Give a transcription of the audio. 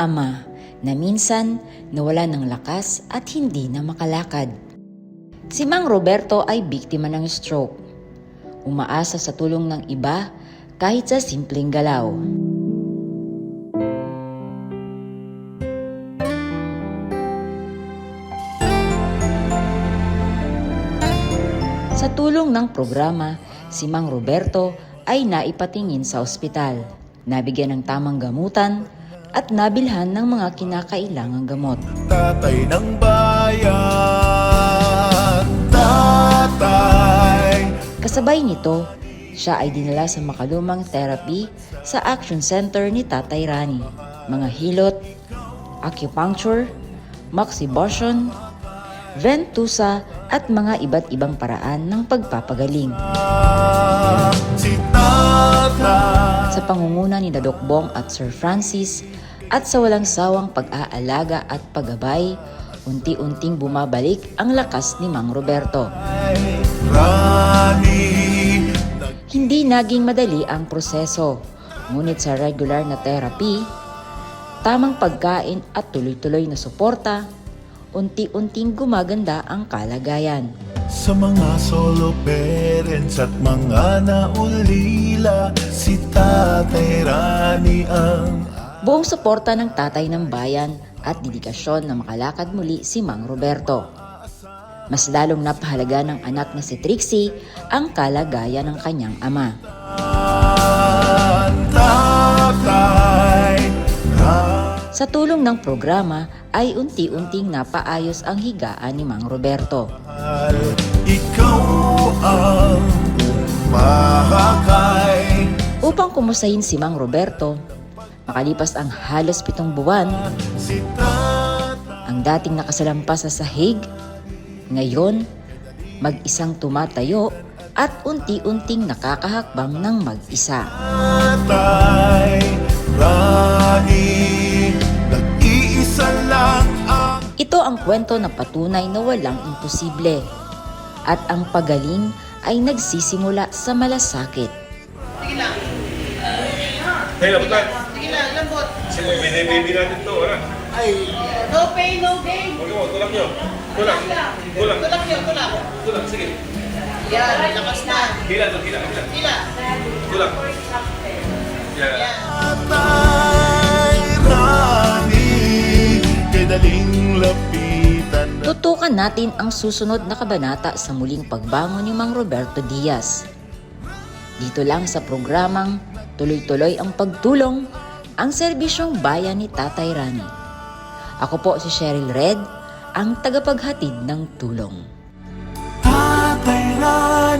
ama na minsan nawala ng lakas at hindi na makalakad. Si Mang Roberto ay biktima ng stroke. Umaasa sa tulong ng iba kahit sa simpleng galaw. Sa tulong ng programa, si Mang Roberto ay naipatingin sa ospital, nabigyan ng tamang gamutan at nabilhan ng mga kinakailangang gamot. Tatay ng bayan, tatay. Kasabay nito, siya ay dinala sa makalumang therapy sa Action Center ni Tatay Rani. Mga hilot, acupuncture, moxibustion, ventosa at mga iba't ibang paraan ng pagpapagaling. Si tatay. Sa pangunguna ni Doc Bong at Sir Francis at sa walang sawang pag-aalaga at paggabay, unti-unting bumabalik ang lakas ni Mang Roberto. Rani. Hindi naging madali ang proseso, ngunit sa regular na therapy, tamang pagkain at tuloy-tuloy na suporta, unti-unting gumaganda ang kalagayan. Sa mga solo parents at mga naulila, si Tatay Rani ang Buong suporta ng tatay ng bayan at dedikasyon na makalakad muli si Mang Roberto. Mas lalong napahalaga ng anak na si Trixie ang kalagayan ng kanyang ama. tatay. Sa tulong ng programa ay unti-unting napaayos ang higaan ni Mang Roberto. Ikaw ang mahakay. Upang kumustahin si Mang Roberto, makalipas ang halos 7 buwan, Si tatay. ang dating nakasalampas sa sahig, ngayon mag-isang tumatayo at unti-unting nakakahakbang ng mag-isa. Tatay Rani, nag-iisa lang ang Ito ang kwento na patunay na walang imposible at ang pagaling ay nagsisimula sa malasakit. Sige lang. Hey, labutan. Sige lang, lambot. Sige, baby natin to, wala. No pain, no gain. Huwag mo, tulak nyo. Tulak. Tulak. Tulak yun, tulak. Tulak, sige. Yan, lakas na. Hila to, hila. Hila. Tulak. Yan. Yan. Tatay Rani, kay daling lapitan. Tutukan natin ang susunod na kabanata sa muling pagbangon ni Mang Roberto Diaz. Dito lang sa programang Tuloy-tuloy ang pagtulong, ang serbisyong bayan ni Tatay Rani. Ako po si Cheryl Red, ang tagapaghatid ng tulong. Tatay Rani.